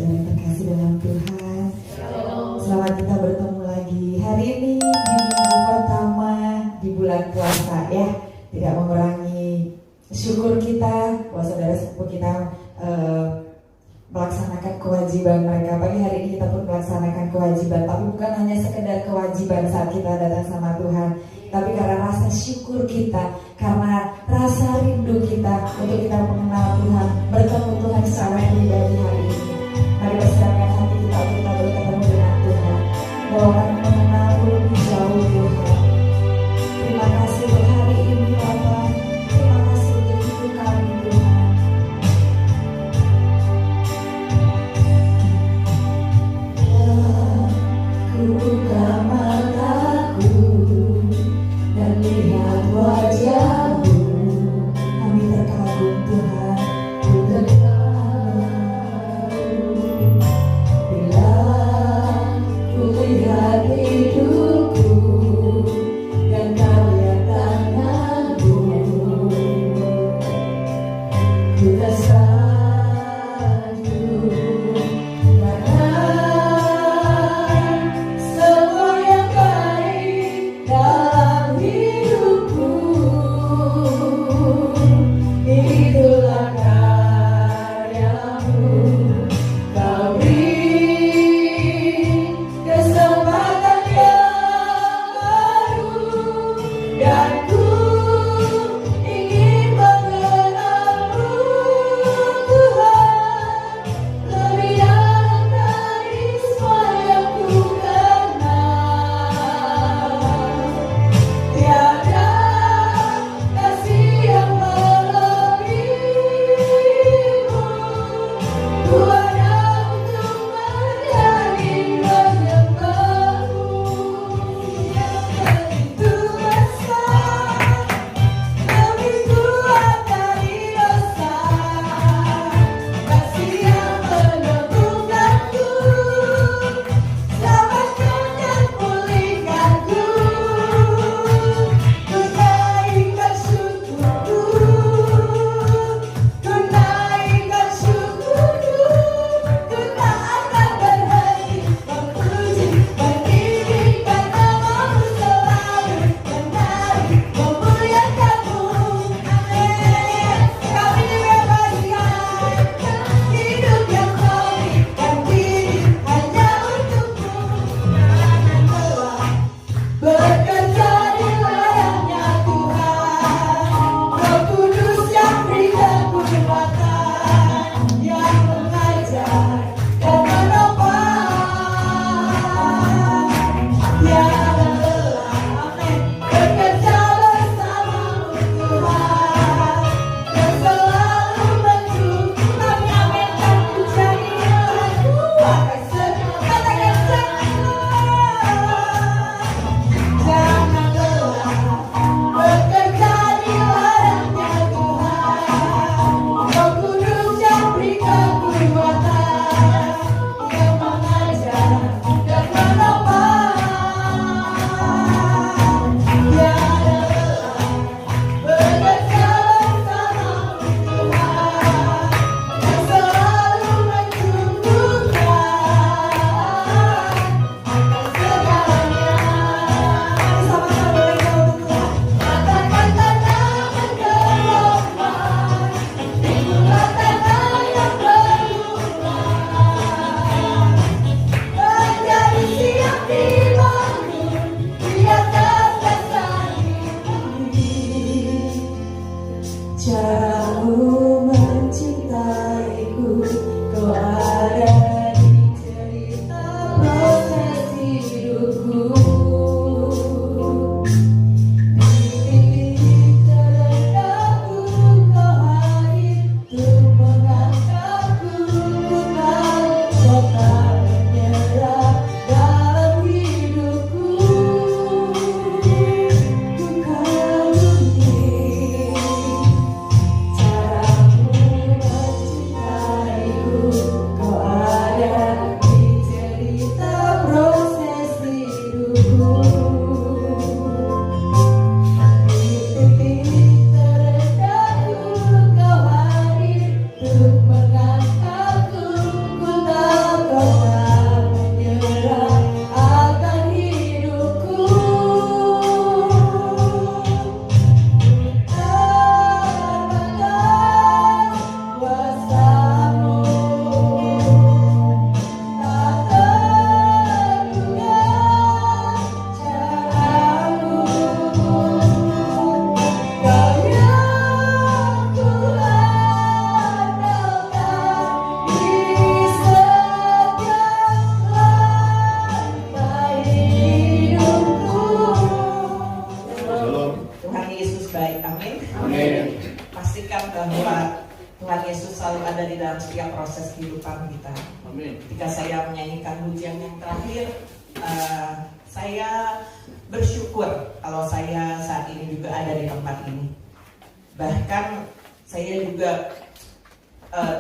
saudara yang terkasih dalam Tuhan. Selamat kita bertemu lagi hari ini di minggu pertama di bulan puasa ya. Tidak mengurangi syukur kita bahwa saudara sepupu kita melaksanakan kewajiban mereka. Pagi hari ini kita pun melaksanakan kewajiban, tapi bukan hanya sekedar kewajiban saat kita datang sama Tuhan, tapi karena rasa syukur kita, karena rasa rindu kita untuk kita mengenal Tuhan, bertemu Tuhan secara pribadi hari ini. Mari persiapkan hati kita untuk kita bertemu dengan Tuhan, bahwa mengenal lebih jauh Tuhan. Terima kasih untuk hari ini Bapa, terima kasih untuk hidup kami Tuhan. Buka mataku dan lihat wajahmu, kami terkagum Tuhan, ku terkagum. ketika saya menyanyikan pujian yang terakhir, saya bersyukur kalau saya saat ini juga ada di tempat ini. Bahkan saya juga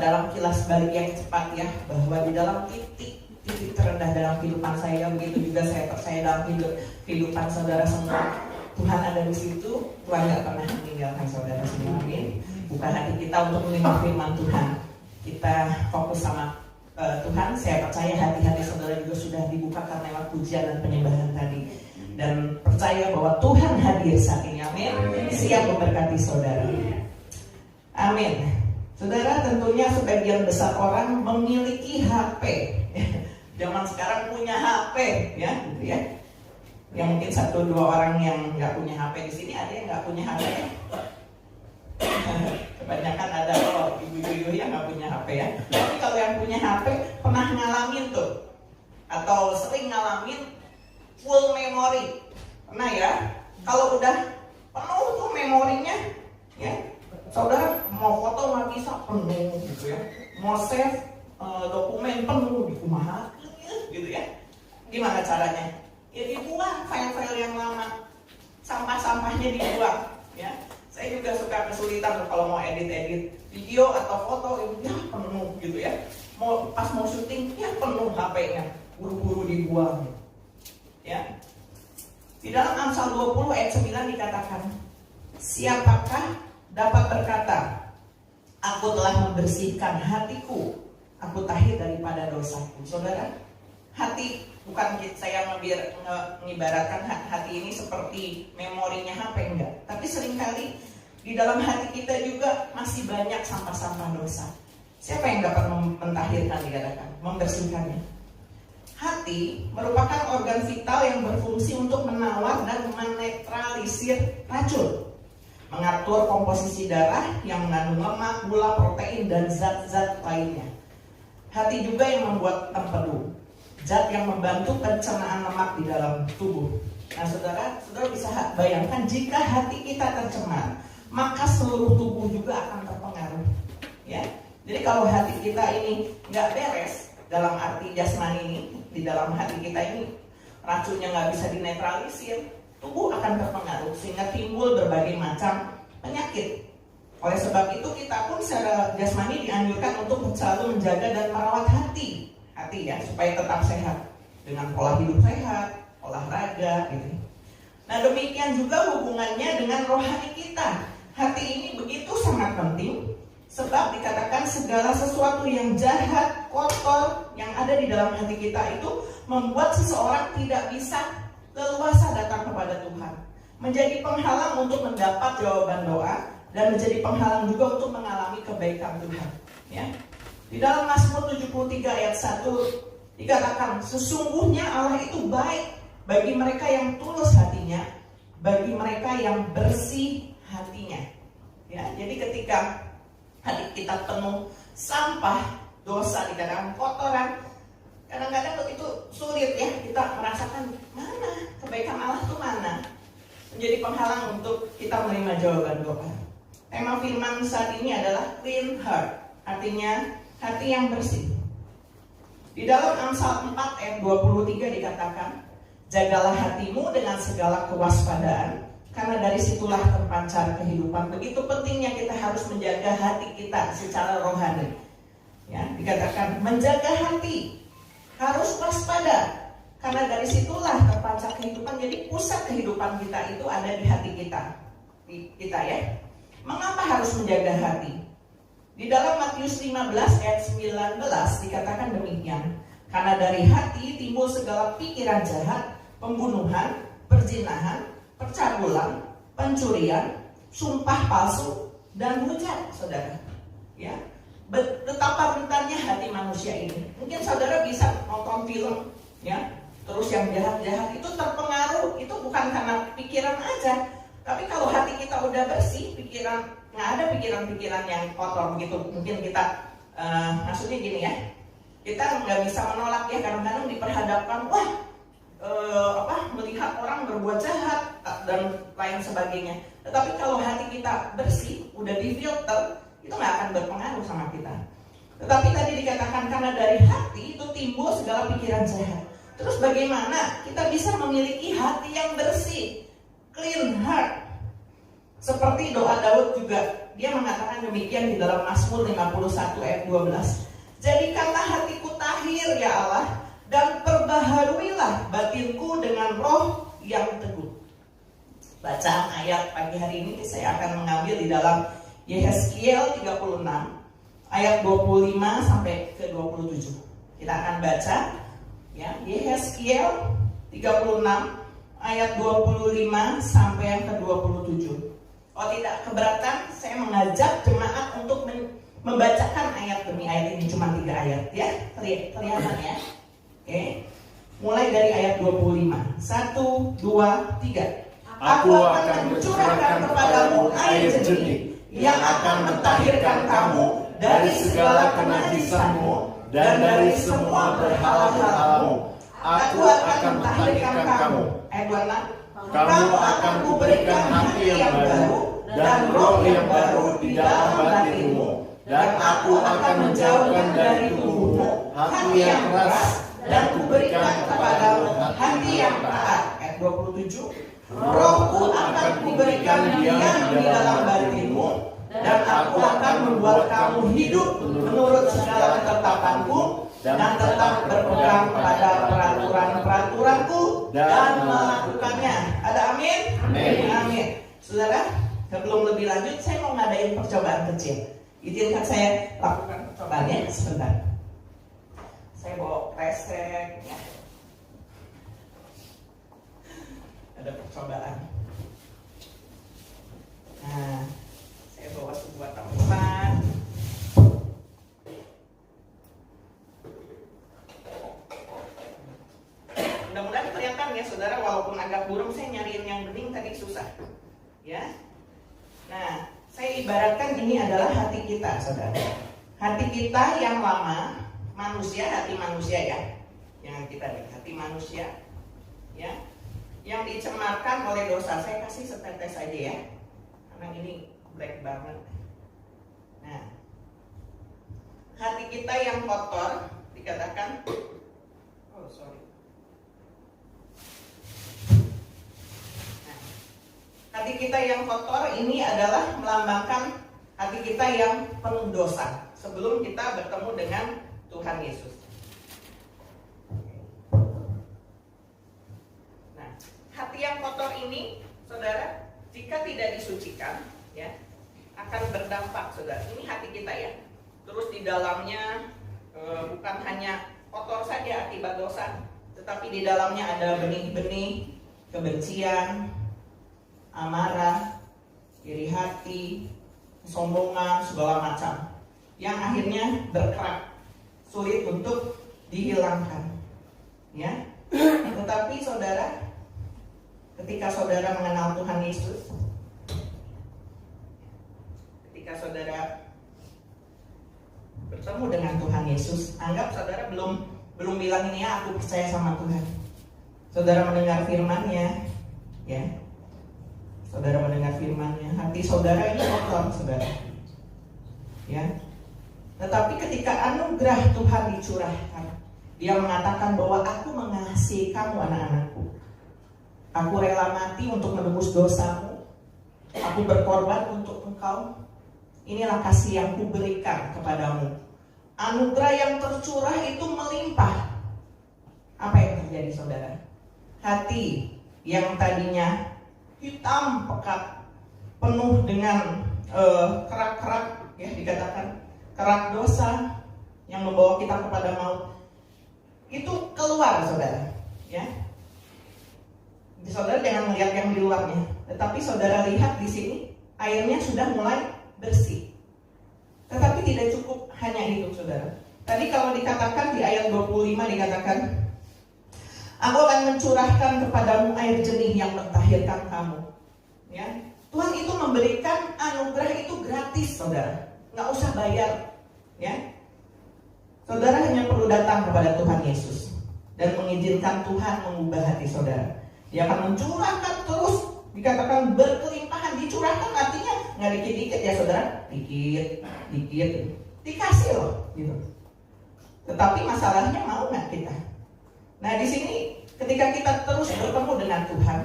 dalam kilas balik yang cepat ya, bahwa di dalam titik terendah dalam kehidupan saya, begitu juga saya percaya dalam kehidupan saudara semua, Tuhan ada di situ. Tuhan gak pernah meninggalkan saudara semua, amin. Buka hati kita untuk menerima firman Tuhan, kita fokus sama Tuhan. Saya percaya hati-hati saudara juga sudah dibukakan lewat pujian dan penyembahan tadi, dan percaya bahwa Tuhan hadir saat ini, amin. Siap memberkati saudara, amin. Saudara, tentunya sebagian besar orang memiliki HP. Zaman sekarang punya HP, ya, gitu ya. Yang mungkin 1-2 orang yang nggak punya HP di sini, ada yang nggak punya HP. Kebanyakan ada ibu-ibu yang nggak punya HP ya. Tapi kalau yang punya HP pernah ngalamin tuh, atau sering ngalamin full memory, pernah ya? Kalau udah penuh tuh memorinya, ya, saudara mau foto nggak bisa, penuh gitu ya. Mau save dokumen penuh, dikumaha gitu ya. Gimana caranya? Ya dibuang file-file yang lama, sampah-sampahnya dibuang ya. Saya juga suka kesulitan kalau mau edit-edit video atau foto, ya penuh gitu ya. Pas mau syuting, ya penuh HP-nya, buru-buru dibuang ya. Di dalam Amsal 20 ayat 9 dikatakan, siapakah dapat berkata, aku telah membersihkan hatiku, aku tahir daripada dosaku. Saudara, hati, bukan saya mengibaratkan hati ini seperti memorinya HP, enggak. Tapi seringkali di dalam hati kita juga masih banyak sampah-sampah dosa. Siapa yang dapat mentahirkan, dikatakan, membersihkannya? Hati merupakan organ vital yang berfungsi untuk menawar dan menetralisir racun, mengatur komposisi darah yang mengandung lemak, gula, protein, dan zat-zat lainnya. Hati juga yang membuat empedu, zat yang membantu pencernaan lemak di dalam tubuh. Nah saudara bisa bayangkan jika hati kita tercemar, maka seluruh tubuh juga akan terpengaruh ya. Jadi kalau hati kita ini nggak beres, dalam arti jasmani ini, di dalam hati kita ini racunnya nggak bisa dinetralisir, tubuh akan terpengaruh sehingga timbul berbagai macam penyakit. Oleh sebab itu kita pun secara jasmani dianjurkan untuk selalu menjaga dan merawat hati ya, supaya tetap sehat dengan pola hidup sehat, olahraga gitu. Nah demikian juga hubungannya dengan rohani kita. Hati ini begitu sangat penting, sebab dikatakan segala sesuatu yang jahat, kotor yang ada di dalam hati kita itu membuat seseorang tidak bisa leluasa datang kepada Tuhan, menjadi penghalang untuk mendapat jawaban doa, dan menjadi penghalang juga untuk mengalami kebaikan Tuhan ya. Di dalam Mazmur 73 ayat 1 dikatakan, sesungguhnya Allah itu baik bagi mereka yang tulus hatinya, bagi mereka yang bersih hatinya ya. Jadi ketika hati kita penuh sampah, dosa, dikatakan kotoran, kadang-kadang itu sulit ya, kita merasakan mana kebaikan Allah itu mana, menjadi penghalang untuk kita menerima jawaban doa. Tema firman saat ini adalah clean heart, artinya hati yang bersih. Di dalam Amsal 4 ayat 23 dikatakan, jagalah hatimu dengan segala kewaspadaan, karena dari situlah terpancar kehidupan. Begitu pentingnya kita harus menjaga hati kita secara rohani ya. Dikatakan menjaga hati, harus waspada, karena dari situlah terpancar kehidupan. Jadi pusat kehidupan kita itu ada di hati kita ya. Mengapa harus menjaga hati? Di dalam Matius 15 ayat 19 dikatakan demikian, karena dari hati timbul segala pikiran jahat, pembunuhan, perzinahan, percabulan, pencurian, sumpah palsu, dan hujat. Saudara ya, betapa rentannya hati manusia ini. Mungkin saudara bisa nonton film ya, terus yang jahat-jahat itu terpengaruh, itu bukan karena pikiran aja, tapi kalau hati kita udah bersih, nggak ada pikiran-pikiran yang kotor begitu. Mungkin kita maksudnya gini ya, kita nggak bisa menolak ya, kadang-kadang diperhadapkan melihat orang berbuat jahat dan lain sebagainya. Tetapi kalau hati kita bersih, udah difilter, itu nggak akan berpengaruh sama kita. Tetapi tadi dikatakan karena dari hati itu timbul segala pikiran jahat. Terus bagaimana kita bisa memiliki hati yang bersih, clean heart? Seperti doa Daud juga, dia mengatakan demikian di dalam Mazmur 51 ayat 12. Jadikanlah hatiku tahir ya Allah, dan perbaharuilah batinku dengan roh yang teguh. Bacaan ayat pagi hari ini saya akan mengambil di dalam Yehezkiel 36 ayat 25 sampai ke 27. Kita akan baca ya, Yehezkiel 36 ayat 25 sampai yang ke 27. Oh tidak keberatan, saya mengajak jemaat untuk membacakan ayat demi ayat ini, cuma 3 ayat ya, kelihatan ya. Oke. Mulai dari ayat 25. 1, 2, 3. Aku akan mencurahkan kepadamu air jernih yang akan mentahirkan kamu dari segala kenajisanmu dan dari semua berhala-halamu. Aku akan mentahirkan kamu. Ayat 26. Kamu akan kuberikan hati yang baru dan roh yang baru di dalam batinmu, dan aku akan menjauhkan dari tubuhmu hati yang keras dan kuberikan kepadamu hati yang taat. Ayat 27. Rohku akan kuberikan diam di dalam batinmu, dan aku akan membuat kamu hidup menurut segala ketetapanku dan tetap berpegang pada peraturan-peraturanku dan melakukannya. Ada amin? Amin. Saudara, sebelum lebih lanjut saya mau ngadain percobaan kecil. Izinkan saya lakukan percobaannya sebentar. Saya bawa kresek ya. Ada percobaan. Nah, saya bawa sebuah tempat. Mudah-mudahan kelihatan ya saudara, walaupun agak buram, saya nyariin yang bening tadi susah. Ya. Nah, saya ibaratkan ini adalah hati kita, saudara. Hati kita yang lama, manusia, hati manusia ya. Jangan kita lihat hati manusia. Ya. Yang dicemarkan oleh dosa. Saya kasih setetes aja ya, karena ini black banget. Nah, hati kita yang kotor dikatakan, oh sorry. Nah, hati kita yang kotor ini adalah melambangkan hati kita yang penuh dosa sebelum kita bertemu dengan Tuhan Yesus. Hati yang kotor ini, saudara, jika tidak disucikan, ya, akan berdampak, saudara. Ini hati kita ya. Terus di dalamnya bukan hanya kotor saja akibat dosa, tetapi di dalamnya ada benih-benih kebencian, amarah, iri hati, kesombongan, segala macam, yang akhirnya berkerak, sulit untuk dihilangkan. Ya, tetapi saudara, ketika saudara mengenal Tuhan Yesus, ketika saudara bertemu dengan Tuhan Yesus, anggap saudara belum bilang ini ya, aku percaya sama Tuhan. Saudara mendengar firman-Nya, ya. Saudara mendengar firman-Nya, hati saudara ini kotor, saudara. Ya. Tetapi ketika anugerah Tuhan dicurahkan, Dia mengatakan bahwa aku mengasihi kamu anak-anakku. Aku rela mati untuk menebus dosamu. Aku berkorban untuk engkau. Inilah kasih yang kuberikan kepadamu. Anugerah yang tercurah itu melimpah. Apa yang terjadi saudara? Hati yang tadinya hitam pekat, penuh dengan kerak-kerak, ya dikatakan kerak dosa yang membawa kita kepada maut, itu keluar saudara, ya. Saudara jangan melihat yang di luarnya, tetapi saudara lihat di sini airnya sudah mulai bersih. Tetapi tidak cukup hanya itu, saudara. Tadi kalau dikatakan di ayat 25 dikatakan, aku akan mencurahkan kepadamu air jernih yang mentahirkan kamu. Ya, Tuhan itu memberikan anugerah itu gratis, saudara, nggak usah bayar. Ya, saudara hanya perlu datang kepada Tuhan Yesus dan mengizinkan Tuhan mengubah hati saudara. Dia akan mencurahkan terus, dikatakan berkelimpahan. Dicurahkan artinya nggak dikit-dikit ya saudara, dikit. dikasih loh, gitu. Tetapi masalahnya mau nggak kita? Nah di sini ketika kita terus bertemu dengan Tuhan,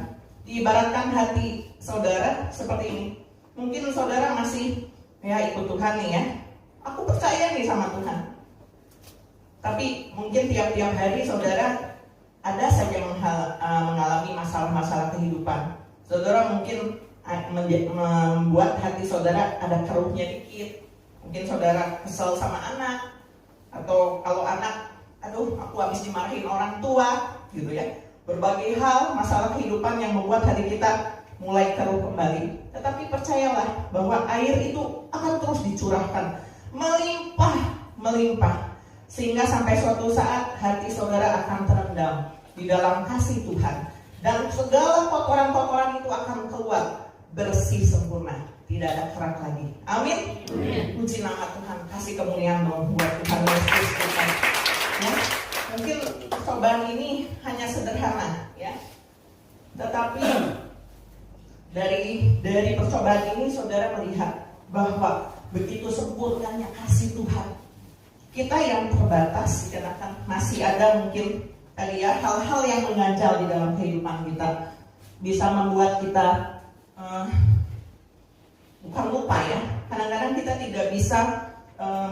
diibaratkan hati saudara seperti ini. Mungkin saudara masih ikut Tuhan nih ya. Aku percaya nih sama Tuhan. Tapi mungkin tiap-tiap hari saudara ada saja mengalami masalah-masalah kehidupan. Saudara mungkin membuat hati saudara ada keruhnya dikit. Mungkin saudara kesel sama anak, atau kalau anak, aduh aku habis dimarahin orang tua, gitu ya. Berbagai hal, masalah kehidupan yang membuat hati kita mulai keruh kembali. Tetapi percayalah bahwa air itu akan terus dicurahkan, melimpah, sehingga sampai suatu saat hati saudara akan terendam di dalam kasih Tuhan, dan segala kotoran-kotoran itu akan keluar bersih sempurna, tidak ada kerak lagi. Amin. Puji nama Tuhan, kasih kemuliaan dong buat Tuhan Yesus Tuhan. Ya, mungkin percobaan ini hanya sederhana, ya. Tetapi dari percobaan ini saudara melihat bahwa begitu sempurnanya kasih Tuhan. Kita yang terbatas, dikatakan masih ada mungkin tadi ya hal-hal yang mengganjal di dalam kehidupan kita, bisa membuat kita bukan lupa ya. Kadang-kadang kita tidak bisa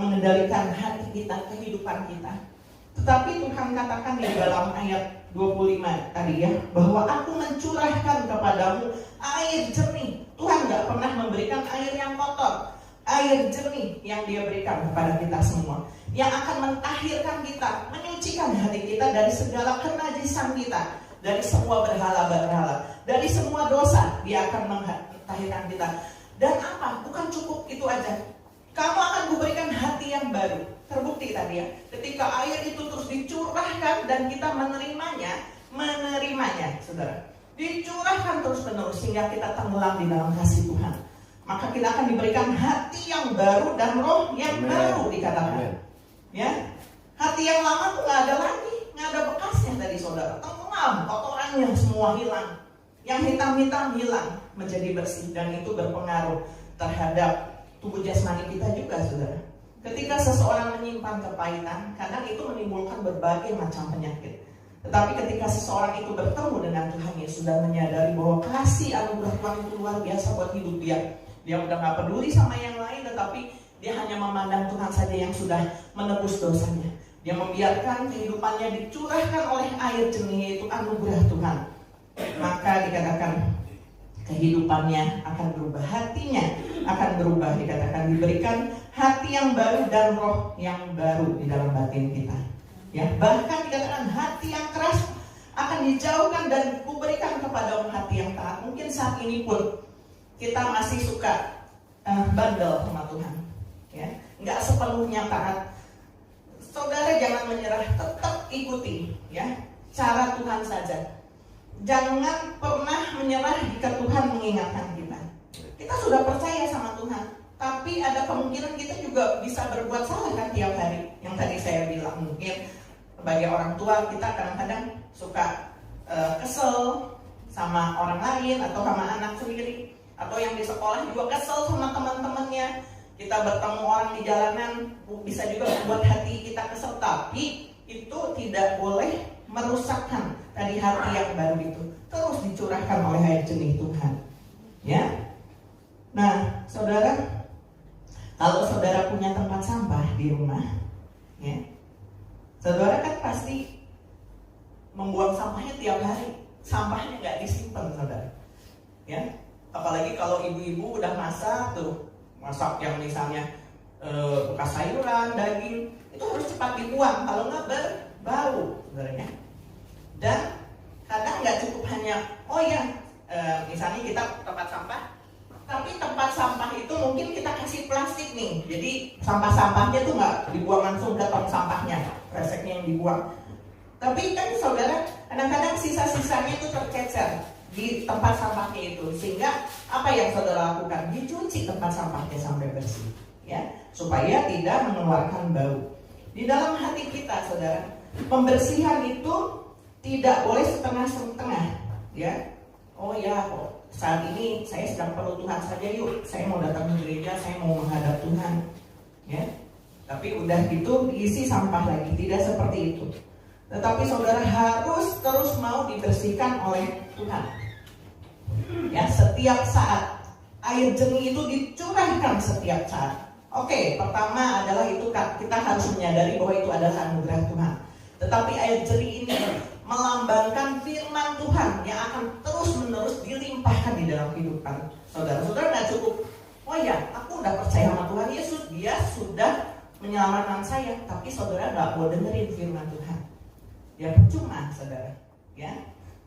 mengendalikan hati kita, kehidupan kita. Tetapi Tuhan katakan di dalam ayat 25 tadi ya, bahwa aku mencurahkan kepadamu air jernih. Tuhan gak pernah memberikan air yang kotor. Air jernih yang Dia berikan kepada kita semua, yang akan mentahirkan kita, menyucikan hati kita dari segala kenajisan kita, dari semua berhala-berhala, dari semua dosa. Dia akan mentahirkan kita. Dan apa? Bukan cukup itu aja. Kamu akan kuberikan hati yang baru. Terbukti tadi ya, ketika air itu terus dicurahkan dan kita menerimanya, saudara, dicurahkan terus menerus sehingga kita tenggelam di dalam kasih Tuhan. Maka kita akan diberikan hati yang baru dan roh yang baru, dikatakan. Ya, hati yang lama tuh nggak ada lagi, nggak ada bekasnya tadi saudara. Tenggelam, kotorannya semua hilang, yang hitam-hitam hilang menjadi bersih, dan itu berpengaruh terhadap tubuh jasmani kita juga, saudara. Ketika seseorang menyimpan kepahitan, kadang itu menimbulkan berbagai macam penyakit. Tetapi ketika seseorang itu bertemu dengan Tuhan Yesus dan menyadari bahwa kasih anugerah Tuhan itu luar biasa buat hidup dia, dia udah gak peduli sama yang lain, tetapi dia hanya memandang Tuhan saja yang sudah menebus dosanya. Dia membiarkan kehidupannya dicurahkan oleh air jernih, yaitu anugerah Tuhan. Maka dikatakan kehidupannya akan berubah, hatinya akan berubah, dikatakan diberikan hati yang baru dan roh yang baru di dalam batin kita. Ya, bahkan dikatakan hati yang keras akan dijauhkan dan kuberikan kepada hati yang taat. Mungkin saat ini pun kita masih suka bandel sama Tuhan, ya, nggak sepenuhnya taat. Saudara jangan menyerah, tetap ikuti ya cara Tuhan saja. Jangan pernah menyerah jika Tuhan mengingatkan kita. Kita sudah percaya sama Tuhan, tapi ada kemungkinan kita juga bisa berbuat salah kan tiap hari. Yang tadi saya bilang, mungkin sebagai orang tua kita kadang-kadang suka kesel sama orang lain atau sama anak sendiri, atau yang di sekolah juga kesel sama teman-temannya. Kita bertemu orang di jalanan bisa juga membuat hati kita kesel, tapi itu tidak boleh merusakkan tadi hati yang baru itu. Terus dicurahkan oleh air jernih Tuhan. Ya. Nah, saudara, kalau saudara punya tempat sampah di rumah, ya, saudara kan pasti membuang sampahnya tiap hari. Sampahnya nggak disimpan, saudara. Ya, apalagi kalau ibu-ibu udah masak masak yang misalnya bekas sayuran, daging, itu harus cepat dibuang, kalau nggak berbau, saudara. Dan kadang nggak cukup hanya, misalnya kita tempat sampah, tapi tempat sampah itu mungkin kita kasih plastik nih, jadi sampah-sampahnya tuh nggak dibuang langsung ke tong sampahnya, reseknya yang dibuang. Tapi kan saudara, kadang-kadang sisa-sisanya itu tercecer di tempat sampahnya itu, sehingga apa yang saudara lakukan? Dicuci tempat sampahnya sampai bersih, ya, supaya tidak mengeluarkan bau. Di dalam hati kita, saudara, pembersihan itu tidak boleh setengah-setengah, ya. Oh ya, saat ini saya sedang perlu Tuhan saja, yuk, saya mau datang ke gereja, saya mau menghadap Tuhan, ya. Tapi udah gitu diisi sampah lagi, tidak seperti itu. Tetapi saudara harus terus mau dibersihkan oleh Tuhan. Ya, setiap saat air jernih itu dicurahkan setiap saat. Oke, pertama adalah itu kita harus menyadari bahwa itu adalah anugerah Tuhan. Tetapi air jernih ini melambangkan firman Tuhan yang akan terus-menerus dilimpahkan di dalam kehidupan saudara. Saudara nggak cukup, oh ya, aku udah percaya sama Tuhan Yesus, dia sudah menyelamatkan saya, tapi saudara nggak mau dengerin firman Tuhan. Ya percuma, saudara. Ya.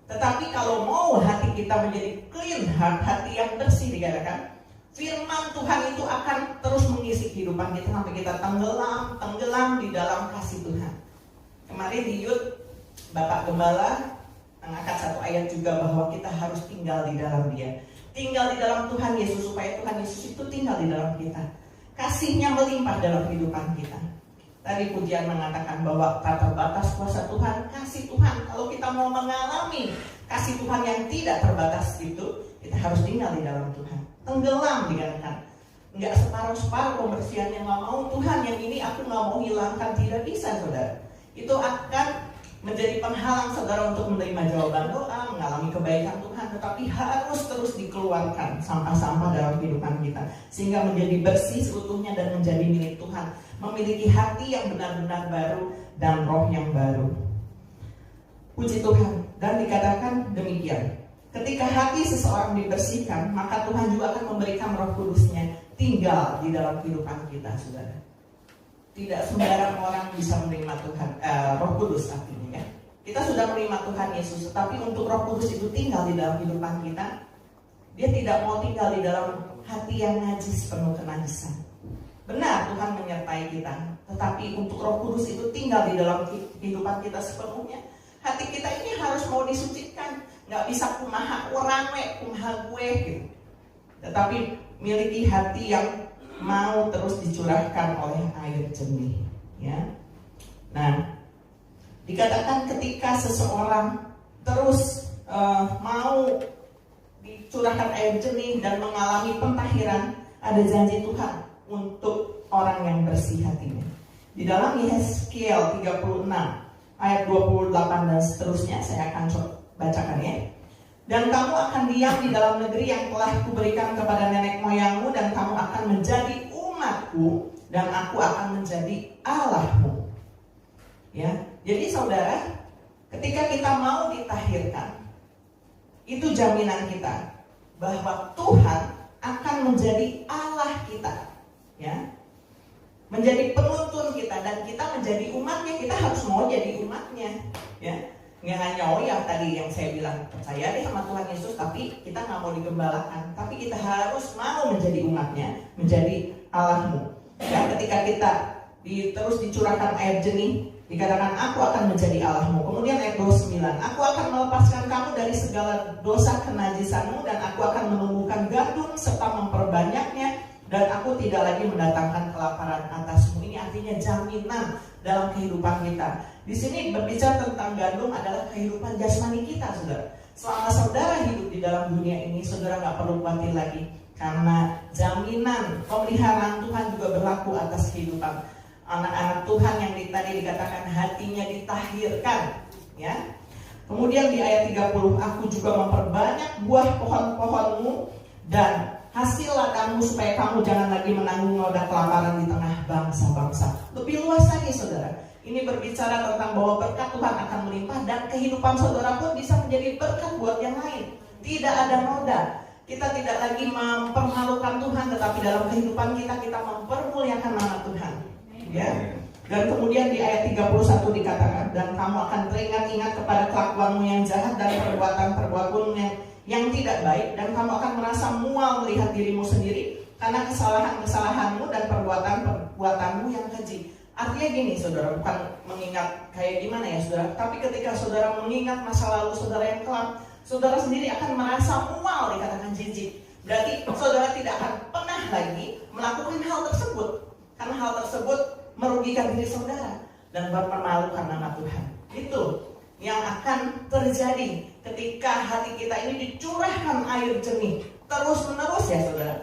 Tetapi kalau mau hati kita menjadi clean heart, hati yang bersih dikatakan, firman Tuhan itu akan terus mengisi kehidupan kita sampai kita tenggelam di dalam kasih Tuhan. Kemarin di Youth, Bapak Gembala mengangkat satu ayat juga bahwa kita harus tinggal di dalam Dia. Tinggal di dalam Tuhan Yesus, supaya Tuhan Yesus itu tinggal di dalam kita. Kasih-Nya melimpah dalam kehidupan kita. Tadi pujian mengatakan bahwa tak terbatas kuasa Tuhan, kasih Tuhan. Kalau kita mau mengalami kasih Tuhan yang tidak terbatas itu, kita harus tinggal di dalam Tuhan. Tenggelam dikatakan. Enggak separuh-separuh pembersihan yang nggak mau Tuhan, yang ini aku nggak mau hilangkan, tidak bisa saudara. Itu akan menjadi penghalang saudara untuk menerima jawaban doa, mengalami kebaikan Tuhan. Tetapi harus terus dikeluarkan sampah-sampah dalam kehidupan kita, sehingga menjadi bersih seutuhnya dan menjadi milik Tuhan. Memiliki hati yang benar-benar baru dan roh yang baru. Puji Tuhan. Dan dikatakan demikian, ketika hati seseorang dibersihkan, maka Tuhan juga akan memberikan Roh Kudus-Nya tinggal di dalam kehidupan kita, saudara. Tidak sembarang orang bisa menerima Tuhan, Roh Kudus artinya ya. Kita sudah menerima Tuhan Yesus, tetapi untuk Roh Kudus itu tinggal di dalam kehidupan kita, dia tidak mau tinggal di dalam hati yang najis, penuh kenajisan. Benar Tuhan menyertai kita, tetapi untuk Roh Kudus itu tinggal di dalam kehidupan kita sepenuhnya. Hati kita ini harus mau disucikan, nggak bisa kumaha orang kumaha gue gitu. Tetapi miliki hati yang mau terus dicurahkan oleh air jernih, ya. Nah, dikatakan ketika seseorang terus mau dicurahkan air jernih dan mengalami pentahiran, ada janji Tuhan untuk orang yang bersih hatinya. Di dalam Yeskiel 36 ayat 28 dan seterusnya, saya akan bacakan ya. Dan kamu akan diam di dalam negeri yang telah kuberikan kepada nenek moyangmu, dan kamu akan menjadi umatku, dan aku akan menjadi Allahmu. Ya, jadi saudara, ketika kita mau ditahirkan, itu jaminan kita bahwa Tuhan akan menjadi Allah kita. Ya, menjadi penuntun kita, dan kita menjadi umatnya. Kita harus mau jadi umatnya, ya. Nggak hanya ya tadi yang saya bilang percaya deh sama Tuhan Yesus, tapi kita nggak mau digembalakan. Tapi kita harus mau menjadi umatnya, menjadi Allahmu. Ya, ketika kita terus dicurahkan air jernih, dikatakan aku akan menjadi Allahmu. Kemudian ayat 29, aku akan melepaskan kamu dari segala dosa kenajisanmu, dan aku akan menumbuhkan gandum serta memperbanyaknya, dan aku tidak lagi mendatangkan kelaparan atasmu. Ini artinya jaminan dalam kehidupan kita. Di sini berbicara tentang gandum adalah kehidupan jasmani kita, saudara. Selama saudara hidup di dalam dunia ini, saudara nggak perlu khawatir lagi, karena jaminan pemeliharaan Tuhan juga berlaku atas kehidupan anak-anak Tuhan yang tadi dikatakan hatinya ditahirkan, ya. Kemudian di ayat 30, aku juga memperbanyak buah pohon-pohonmu dan hasil ladangmu, supaya kamu jangan lagi menanggung noda kelaparan di tengah bangsa-bangsa. Lebih luas lagi, saudara. Ini berbicara tentang bahwa berkat Tuhan akan melimpah, dan kehidupan saudara pun bisa menjadi berkat buat yang lain. Tidak ada noda. Kita tidak lagi mempermalukan Tuhan, tetapi dalam kehidupan kita mempermuliakan nama Tuhan. Ya. Dan kemudian di ayat 31 dikatakan, dan kamu akan teringat-ingat kepada kelakuanmu yang jahat dan perbuatan-perbuatanmu yang tidak baik, dan kamu akan merasa mual melihat dirimu sendiri karena kesalahan-kesalahanmu dan perbuatan-perbuatanmu yang keji. Artinya gini, saudara, bukan mengingat kayak gimana ya, saudara, tapi ketika saudara mengingat masa lalu saudara yang kelam, saudara sendiri akan merasa mual, dikatakan jijik. Berarti saudara tidak akan pernah lagi melakukan hal tersebut, karena hal tersebut merugikan diri saudara dan mempermalukan nama Tuhan. Itu yang akan terjadi ketika hati kita ini dicurahkan air jernih terus menerus, ya saudara.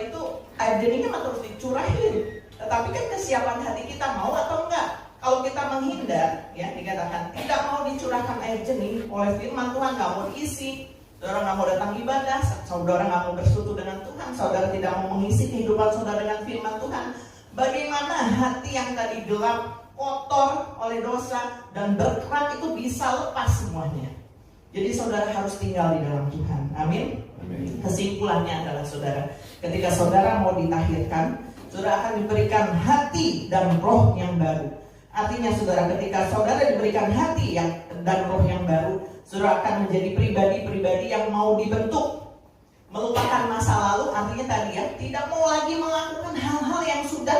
Itu air jernihnya terus dicurahin Tetapi kan kesiapan hati kita mau atau enggak. Kalau kita menghindar, ya dikatakan tidak mau dicurahkan air jernih oleh firman Tuhan, nggak mau diisi, saudara nggak mau datang ibadah, saudara nggak mau bersekutu dengan Tuhan, saudara tidak mau mengisi kehidupan saudara dengan firman Tuhan. Bagaimana hati yang tadi gelap, kotor oleh dosa dan berkerak itu bisa lepas semuanya. Jadi saudara harus tinggal di dalam Tuhan. Amin. Kesimpulannya adalah saudara, ketika saudara mau ditahirkan, saudara akan diberikan hati dan roh yang baru. Artinya saudara, ketika saudara diberikan hati dan roh yang baru, saudara akan menjadi pribadi-pribadi yang mau dibentuk, melupakan masa lalu. Artinya tadi ya, tidak mau lagi melakukan hal-hal yang sudah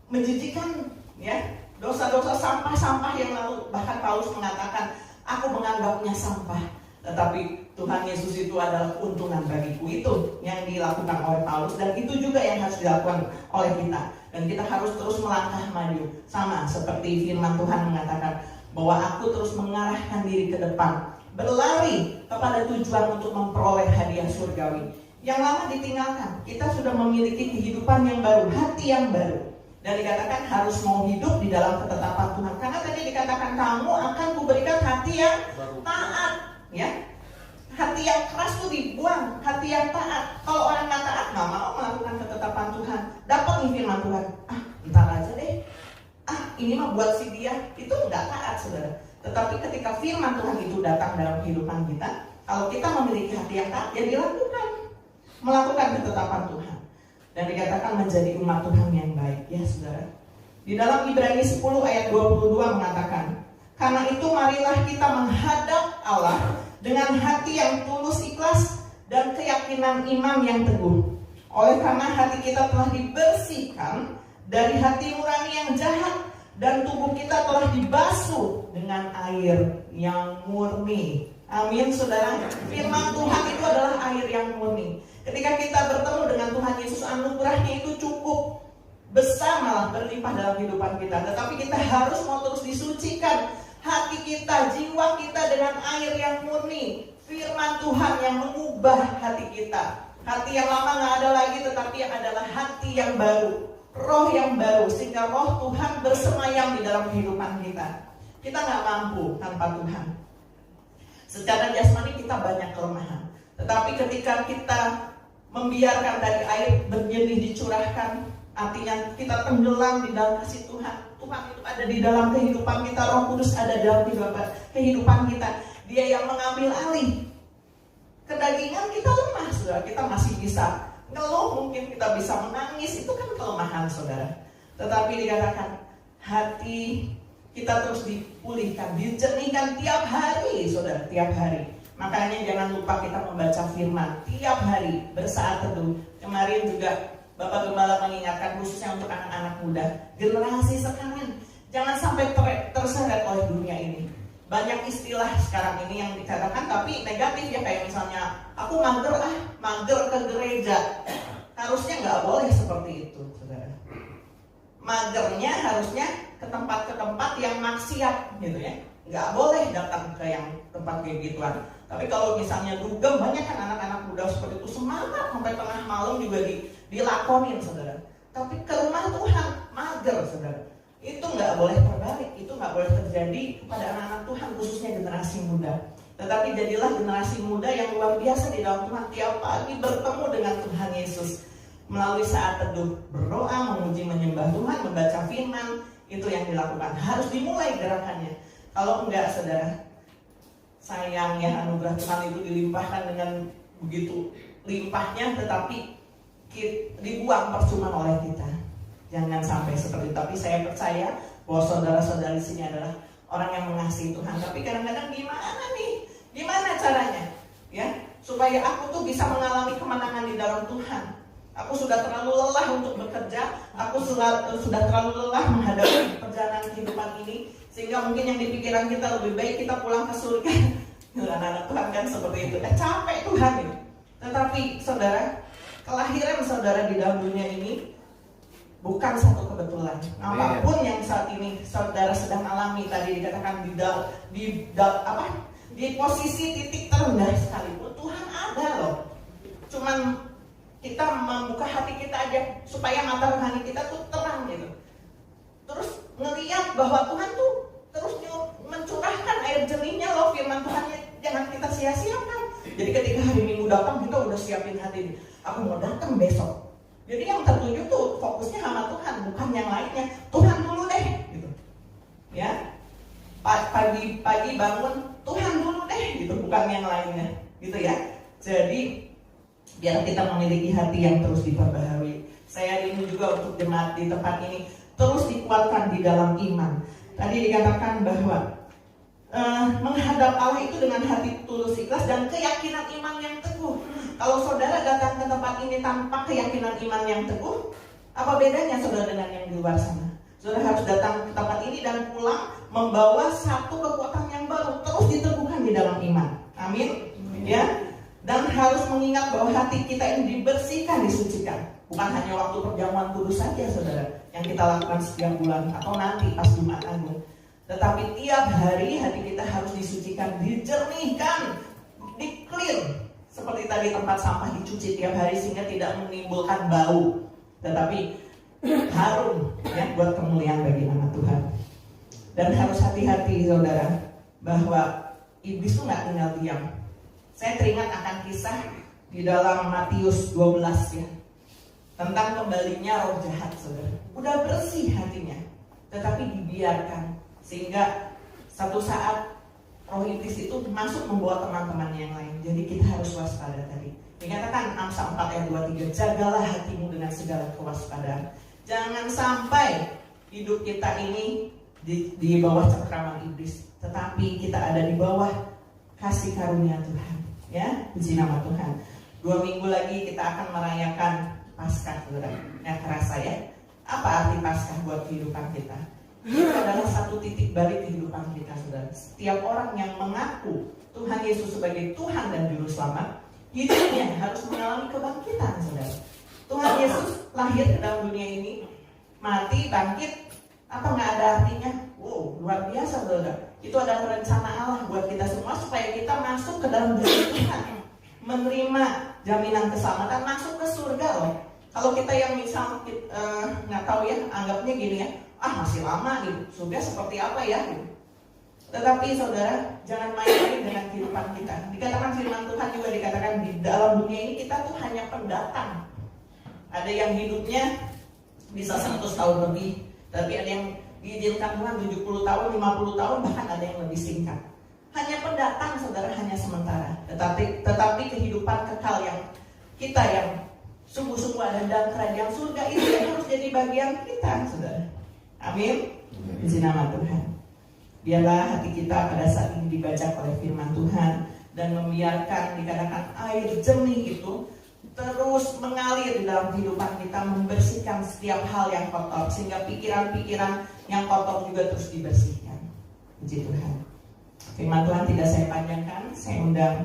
menjijikkan, ya, dosa-dosa sampah-sampah yang lalu. Bahkan Paulus mengatakan, aku menganggapnya sampah, tetapi Tuhan Yesus itu adalah keuntungan bagiku. Itu yang dilakukan oleh Paulus, dan itu juga yang harus dilakukan oleh kita. Dan kita harus terus melangkah maju. Sama seperti firman Tuhan mengatakan bahwa aku terus mengarahkan diri ke depan, berlari kepada tujuan untuk memperoleh hadiah surgawi. Yang lama ditinggalkan, kita sudah memiliki kehidupan yang baru, hati yang baru. Dan dikatakan harus mau hidup di dalam ketetapan Tuhan. Karena tadi dikatakan kamu akan kuberikan hati yang taat, ya. Hati yang keras itu dibuang, hati yang taat. Kalau orang nggak taat, nggak mau melakukan ketetapan Tuhan, dapat nih firman Tuhan, ntar aja deh, ini mah buat si dia, itu nggak taat saudara. Tetapi ketika firman Tuhan itu datang dalam kehidupan kita, kalau kita memiliki hati yang taat, ya dilakukan, melakukan ketetapan Tuhan. Dan dikatakan menjadi umat Tuhan yang baik, ya saudara. Di dalam Ibrani 10 ayat 22 mengatakan, karena itu marilah kita menghadap Allah dengan hati yang tulus ikhlas dan keyakinan iman yang teguh. Oleh karena hati kita telah dibersihkan dari hati nurani yang jahat, dan tubuh kita telah dibasuh dengan air yang murni. Amin saudara. Firman Tuhan itu adalah air yang murni. Ketika kita bertemu dengan Tuhan Yesus, anugerahnya itu cukup besar, malah berlimpah dalam kehidupan kita. Tetapi kita harus mau terus disucikan hati kita, jiwa kita dengan air yang murni. Firman Tuhan yang mengubah hati kita. Hati yang lama gak ada lagi, tetapi yang adalah hati yang baru, roh yang baru, sehingga roh Tuhan bersemayam di dalam kehidupan kita. Kita gak mampu tanpa Tuhan. Secara jasmani kita banyak kelemahan, tetapi ketika kita membiarkan dari air berjernih dicurahkan, artinya kita tenggelam di dalam kasih Tuhan. Tuhan itu ada di dalam kehidupan kita, Roh Kudus ada dalam kehidupan kita. Dia yang mengambil alih. Kedagingan kita lemah, saudara. Kita masih bisa ngeluh, mungkin kita bisa menangis, itu kan kelemahan, saudara. Tetapi dikatakan hati kita terus dipulihkan, dijernihkan tiap hari, saudara, tiap hari. Makanya jangan lupa kita membaca firman tiap hari, bersaat teduh. Kemarin juga Bapak Gembala mengingatkan khususnya untuk anak-anak muda, generasi sekarang jangan sampai terseret oleh dunia ini. Banyak istilah sekarang ini yang dikatakan tapi negatif, ya, kayak misalnya aku mager ke gereja. Harusnya nggak boleh seperti itu, saudara. Magernya harusnya ke tempat yang maksiat, gitu ya. Nggak boleh datang ke yang tempat kayak gituan. Tapi kalau misalnya dugem, banyak kan anak-anak muda seperti itu semangat sampai tengah malam juga dilakonin, saudara. Tapi ke rumah Tuhan mager, saudara. Itu nggak boleh terbalik, itu nggak boleh terjadi kepada anak-anak Tuhan, khususnya generasi muda. Tetapi jadilah generasi muda yang luar biasa di dalam Tuhan, tiap pagi bertemu dengan Tuhan Yesus melalui saat teduh, berdoa, memuji, menyembah Tuhan, membaca firman. Itu yang dilakukan, harus dimulai gerakannya. Kalau enggak, saudara, sayangnya anugerah Tuhan itu dilimpahkan dengan begitu limpahnya, tetapi dibuang percuma oleh kita. Jangan sampai seperti itu. Tapi saya percaya bahwa saudara-saudari sini adalah orang yang mengasihi Tuhan. Tapi kadang-kadang gimana caranya, ya, supaya aku tuh bisa mengalami kemenangan di dalam Tuhan. Aku sudah terlalu lelah untuk bekerja, aku sudah terlalu lelah menghadapi perjalanan kehidupan ini, sehingga mungkin yang di pikiran kita lebih baik kita pulang ke surga. Anak-anak Tuhan kan seperti itu, capek Tuhan ini. Tetapi saudara, kelahiran saudara di dalam dunia ini bukan satu kebetulan. Apapun yang saat ini saudara sedang alami, tadi dikatakan di posisi titik terendah sekalipun, Tuhan ada loh. Cuman kita membuka hati kita aja supaya mata rohani kita tuh terang gitu. Terus ngeliat bahwa Tuhan tuh terus mencurahkan air jernihnya loh, firman Tuhannya jangan kita sia-siakan. Jadi ketika hari Minggu datang kita udah siapin hati, aku mau datang besok. Jadi yang tertuju tuh fokusnya sama Tuhan, bukan yang lainnya. Tuhan dulu deh gitu. Ya. Pagi bangun, Tuhan dulu deh gitu, bukan yang lainnya. Gitu ya. Jadi biar kita memiliki hati yang terus diperbaharui. Saya rindu juga untuk jemaat di tempat ini terus dikuatkan di dalam iman. Tadi dikatakan bahwa menghadap Allah itu dengan hati tulus ikhlas dan keyakinan iman yang teguh. Kalau saudara datang ke tempat ini tanpa keyakinan iman yang teguh, apa bedanya saudara dengan yang di luar sana? Saudara harus datang ke tempat ini dan pulang membawa satu kekuatan yang baru, terus diteguhkan di dalam iman. Amin. Ya. Dan harus mengingat bahwa hati kita ini dibersihkan, disucikan. Bukan hanya waktu perjamuan kudus saja saudara, yang kita lakukan setiap bulan atau nanti pas Jumat Agung. Tetapi tiap hari hati kita harus disucikan, dijernihkan, di-clean. Seperti tadi tempat sampah dicuci tiap hari sehingga tidak menimbulkan bau. Tetapi harum ya, buat kemuliaan bagi nama Tuhan. Dan harus hati-hati saudara, bahwa iblis itu gak tinggal diam. Saya teringat akan kisah di dalam Matius 12 ya, tentang kembalinya roh jahat saudara. Udah bersih hatinya, tetapi dibiarkan sehingga satu saat roh iblis itu masuk membawa teman-teman yang lain. Jadi kita harus waspada tadi. Dikatakan Amsal 4 ayat 23, jagalah hatimu dengan segala kewaspadaan. Jangan sampai hidup kita ini di bawah cengkraman iblis, tetapi kita ada di bawah kasih karunia Tuhan. Ya, puji nama Tuhan. 2 minggu lagi kita akan merayakan Paskah, saudara. Nggak kerasa ya? Apa arti Paskah buat kehidupan kita? Itu adalah satu titik balik kehidupan kita, saudara. Setiap orang yang mengaku Tuhan Yesus sebagai Tuhan dan Juru Selamat, hidupnya harus mengalami kebangkitan, saudara. Tuhan Yesus lahir ke dalam dunia ini, mati, bangkit, apa nggak ada artinya? Wow, luar biasa, saudara. Itu adalah rencana Allah buat kita semua supaya kita masuk ke dalam dunia Tuhan, menerima jaminan keselamatan, masuk ke surga loh. Kalau kita yang misal nggak tahu ya, anggapnya gini ya, masih lama gitu, surga seperti apa ya gitu. Tetapi saudara, jangan main-main dengan kehidupan kita. Dikatakan firman Tuhan juga dikatakan di dalam dunia ini kita tuh hanya pendatang. Ada yang hidupnya bisa 100 tahun lebih, tapi ada yang diizinkan Tuhan 70 tahun, 50 tahun, bahkan ada yang lebih singkat. Hanya pendatang saudara, hanya sementara. Tetapi kehidupan kekal yang kita yang sungguh-sungguh ada dalam kerajaan surga itu yang harus jadi bagian kita, saudara. Amin. Puji nama Tuhan. Biarlah hati kita pada saat ini dibajak oleh firman Tuhan dan membiarkan dikatakan air jernih itu terus mengalir di dalam kehidupan kita, membersihkan setiap hal yang kotor sehingga pikiran-pikiran yang kotor juga terus dibersihkan. Puji Tuhan. Firman Tuhan tidak saya panjangkan, saya undang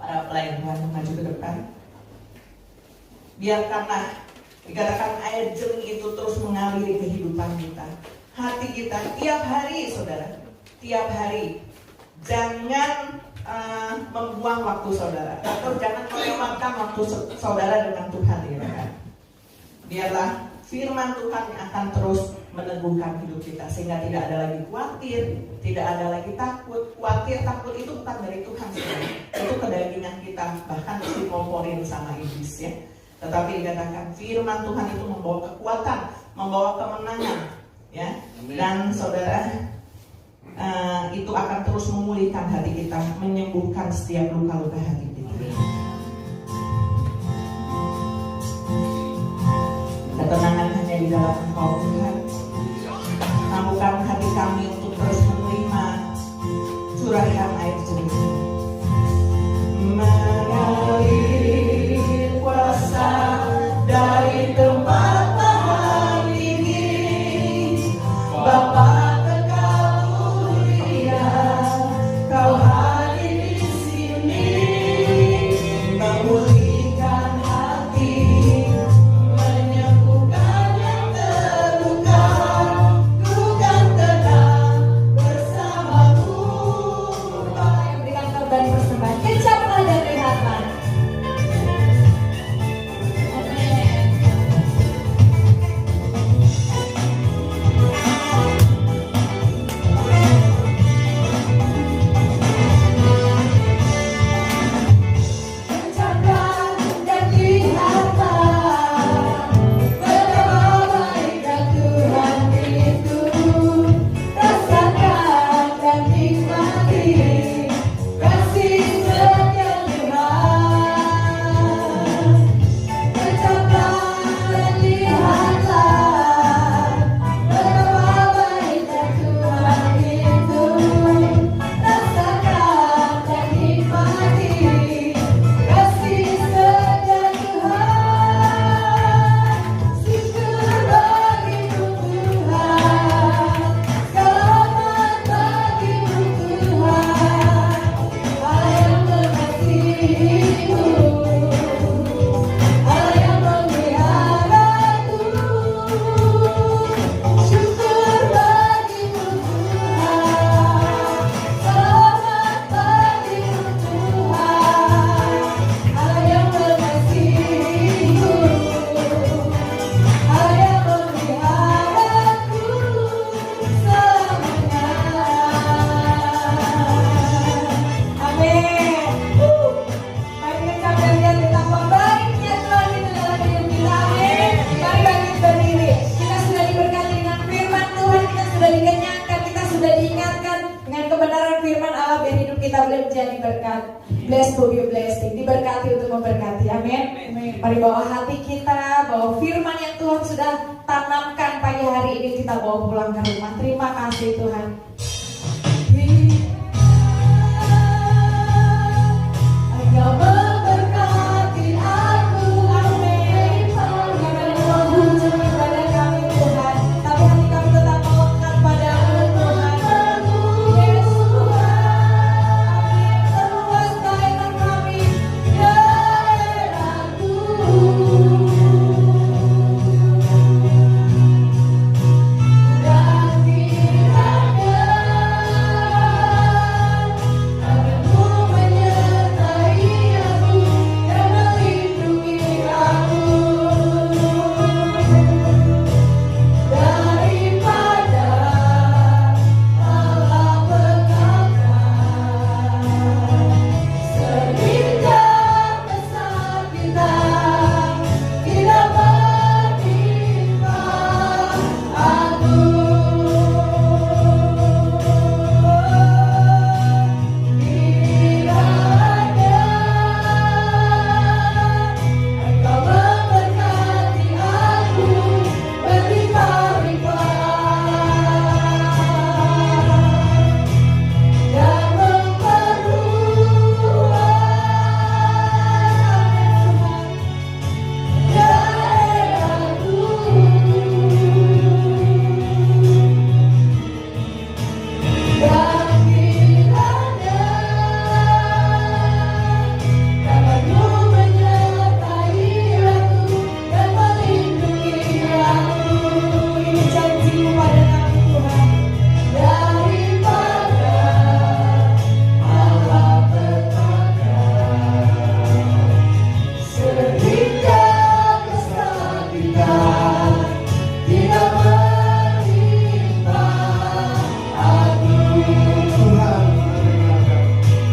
para pelayan Tuhan maju ke depan. Biarkanlah dikatakan air jernih itu terus mengaliri kehidupan kita, hati kita tiap hari, saudara. Tiap hari. Jangan membuang waktu saudara, atau jangan melewatkan waktu saudara dengan Tuhan, ya. Biarlah firman Tuhan yang akan terus meneguhkan hidup kita sehingga tidak ada lagi khawatir, tidak ada lagi takut. Khawatir, takut itu bukan dari Tuhan, saudara. Itu kedagingan kita, bahkan dikomporin sama iblis, ya. Tetapi dikatakan firman Tuhan itu membawa kekuatan, membawa kemenangan, ya. Dan saudara, itu akan terus memulihkan hati kita, menyembuhkan setiap luka-luka hati kita. Ketenangan hanya di dalam Engkau, Tuhan. Mampukan hati kami untuk terus menerima curahan air jernih. Mengalir kuasa dari tempat Maha Tinggi, Bapa. Luka firman Allah biar hidup kita boleh menjadi berkat. Bless to be blessing, diberkati untuk memberkati. Amin. Mari bawa hati kita, bawa firman yang Tuhan sudah tanamkan pagi hari ini, kita bawa pulang ke rumah. Terima kasih Tuhan. Engkau memberkati aku, amin. Bukan cuma hujung ibadah kami Tuhan, tapi hati kami tetap melekat pada-Mu Tuhan. Yes Tuhan, amin. Seluas daerah kami, daerahku. Dan kiranya tangan-Mu menyertai aku dan melindungi aku daripada malapetaka, sehingga kesakitan tidak menimpa aku. Kiranya Engkau memberkati aku berlimpah-limpah dan memperluas daerahku. Dan kiranya tangan-Mu menyertai aku dan melindungi aku. Ini janji-Mu pada kami Tuhan, daripada malapetaka, sehingga kesakitan tidak menimpa aku. Tuhan mendengarkan.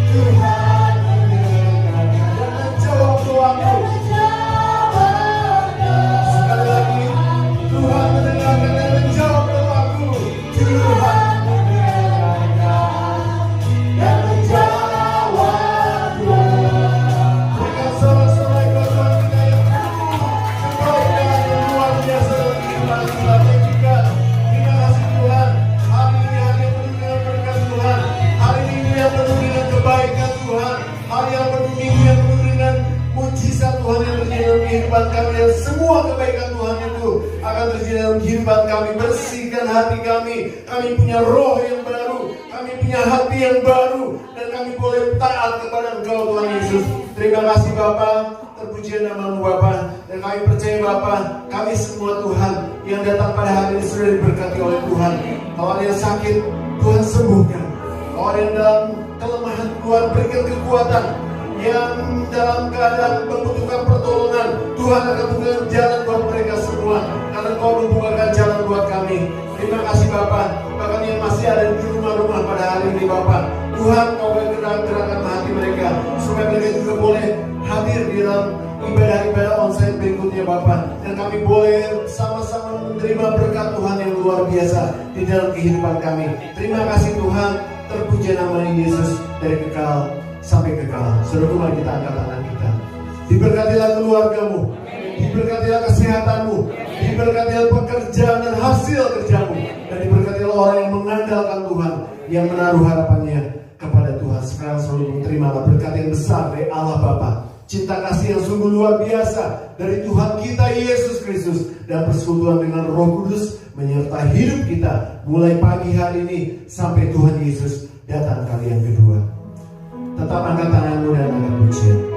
Tuhan mendengarkan Dan menjawab doaku. dan menjawab doa. Sekali lagi, Tuhan mendengarkan dan menjawab doaku. Tuhan mendengarkan dan menjawab doa. Berikan sorak-sorai kepada kita yang kebaikan yang luar biasa dalam kehidupan kita. Dan juga terima kasih Tuhan. Hari ini hari yang penuh dengan berkat Tuhan. Hari Minggu yang penuh dengan kebaikan Tuhan. Hari yang penuh Minggu yang penuh dengan mujizat Tuhan yang terjadi dalam kehidupan kami. Dan semua kebaikan Tuhan itu akan terjadi dalam kehidupan kami. Bersihkan hati kami. Kami punya roh yang baru. Kami punya hati yang baru. Dan kami boleh taat kepada Engkau Tuhan Yesus. Terima kasih Bapa. Terpujian nama-Mu Bapa. Dan kami percaya Bapa, kami semua Tuhan yang datang pada hari ini sudah diberkati oleh Tuhan. Kalau ada yang sakit, Tuhan sembuhkan. Kalau ada yang dalam kelemahan, Tuhan berikan kekuatan. Yang dalam keadaan membutuhkan pertolongan, Tuhan akan bukakan jalan buat mereka semua. Karena Kau membukakan jalan buat kami. Terima kasih Bapa. Bahkan yang masih ada di rumah-rumah pada hari ini Bapa, Tuhan Kau gerakkan hati mereka supaya mereka juga boleh hadir di dalam ibadah-ibadah onsite berikutnya Bapa. Dan kami boleh sama-sama menerima berkat Tuhan yang luar biasa di dalam kehidupan kami. Terima kasih Tuhan. Terpuji nama Yesus dari kekal sampai kekal. Saudara, mari kita angkat tangan kita. Diberkatilah keluargamu, diberkatilah kesehatanmu, diberkatilah pekerjaan dan hasil kerjamu, dan diberkatilah orang yang mengandalkan Tuhan, yang menaruh harapannya kepada Tuhan. Sekarang selalu terimalah berkat yang besar dari Allah Bapa, cinta kasih yang sungguh luar biasa dari Tuhan kita Yesus Kristus, dan persekutuan dengan Roh Kudus menyertai hidup kita mulai pagi hari ini sampai Tuhan Yesus datang kali yang kedua. Tetap angkat tanganmu dan angkat pujian.